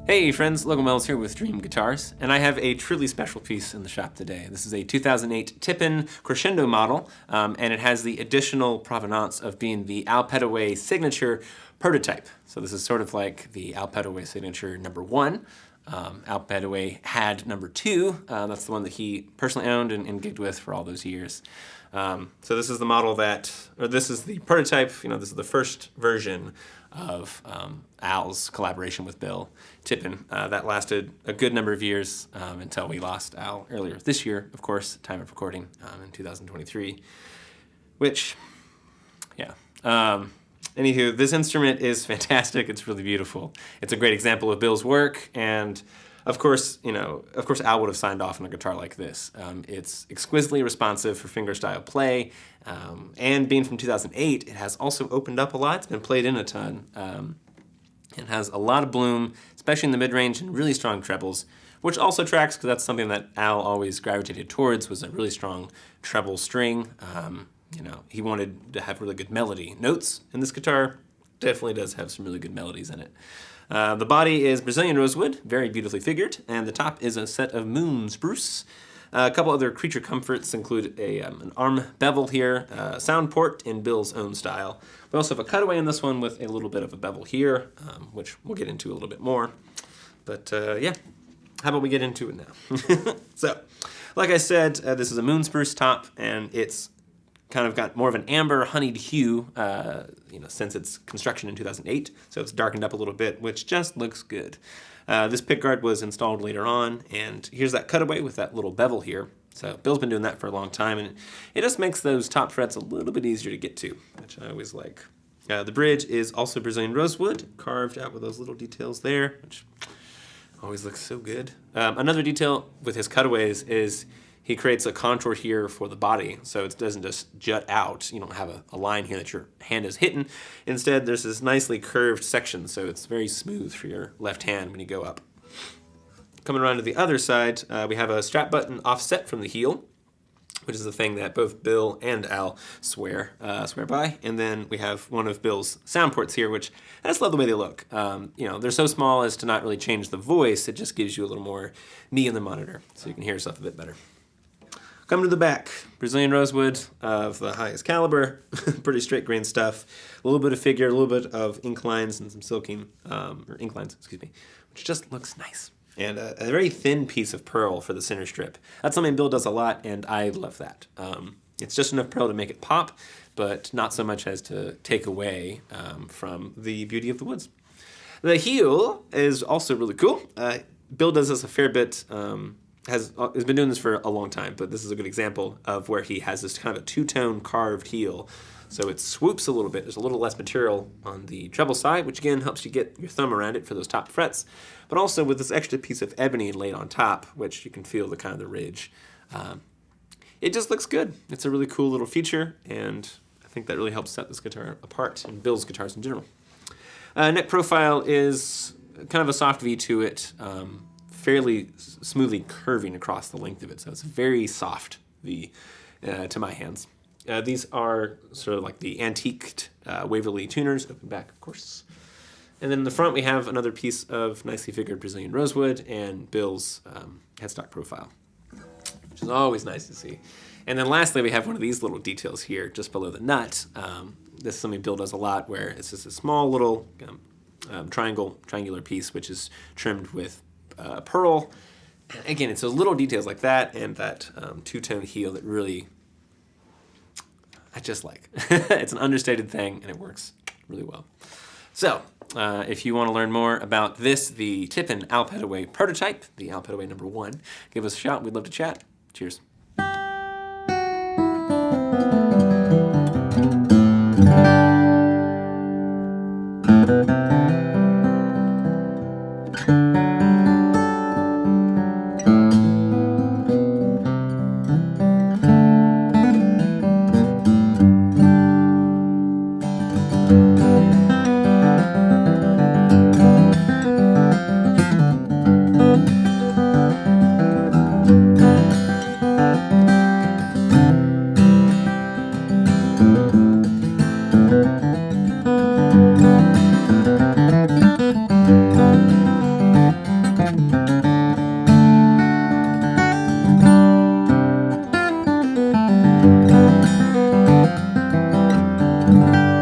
Hey friends, Logan Wells here with Dream Guitars, and I have a truly special piece in the shop today. This is a 2008 Tippin Crescendo model, and it has the additional provenance of being the Al Petteway signature prototype. So this is sort of like the Al Petteway signature #1. Al Petteway had #2. That's the one that he personally owned and gigged with for all those years. So this is the model this is the prototype, this is the first version of Al's collaboration with Bill Tippin. That lasted a good number of years until we lost Al earlier this year, of course, time of recording in 2023, which, yeah. Anywho, this instrument is fantastic. It's really beautiful. It's a great example of Bill's work, and of course, Al would have signed off on a guitar like this. It's exquisitely responsive for fingerstyle play, and being from 2008, it has also opened up a lot. It's been played in a ton. It has a lot of bloom, especially in the mid-range, and really strong trebles, which also tracks because that's something that Al always gravitated towards, was a really strong treble string. He wanted to have really good melody. Notes in this guitar definitely does have some really good melodies in it. The body is Brazilian rosewood, very beautifully figured, and the top is a set of Moonspruce. A couple other creature comforts include an arm bevel here, sound port in Bill's own style. We also have a cutaway in this one with a little bit of a bevel here, which we'll get into a little bit more. But yeah, how about we get into it now? So, like I said, this is a Moonspruce top, and it's kind of got more of an amber honeyed hue, since its construction in 2008. So it's darkened up a little bit, which just looks good. This pickguard was installed later on, and here's that cutaway with that little bevel here. So Bill's been doing that for a long time, and it just makes those top frets a little bit easier to get to, which I always like. The bridge is also Brazilian rosewood, carved out with those little details there, which always looks so good. Another detail with his cutaways is he creates a contour here for the body, so it doesn't just jut out. You don't have a line here that your hand is hitting. Instead, there's this nicely curved section, so it's very smooth for your left hand when you go up. Coming around to the other side, we have a strap button offset from the heel, which is the thing that both Bill and Al swear by. And then we have one of Bill's sound ports here, which I just love the way they look. They're so small as to not really change the voice. It just gives you a little more me in the monitor, so you can hear yourself a bit better. Coming to the back, Brazilian rosewood of the highest caliber, pretty straight grain stuff, a little bit of figure, a little bit of ink lines and some silking, ink lines, which just looks nice. And a very thin piece of pearl for the center strip. That's something Bill does a lot, and I love that. It's just enough pearl to make it pop, but not so much as to take away from the beauty of the woods. The heel is also really cool. Bill does this a fair bit, has been doing this for a long time, but this is a good example of where he has this kind of a two-tone carved heel. So it swoops a little bit. There's a little less material on the treble side, which again helps you get your thumb around it for those top frets, but also with this extra piece of ebony laid on top, which you can feel the kind of the ridge. It just looks good. It's a really cool little feature, and I think that really helps set this guitar apart, and Bill's guitars in general. Neck profile is kind of a soft V to it, fairly smoothly curving across the length of it, so it's very soft V to my hands. These are sort of like the antiqued Waverly tuners, open back, of course. And then in the front we have another piece of nicely figured Brazilian rosewood and Bill's headstock profile, which is always nice to see. And then lastly we have one of these little details here just below the nut. This is something Bill does a lot, where it's just a small little triangular piece which is trimmed with pearl. Again, it's those little details like that and that two-tone heel that really I just like. It's an understated thing, and it works really well. So, if you want to learn more about this, the Tippin Al Petteway prototype, the Al Petteway #1, give us a shout. We'd love to chat. Cheers. Bye.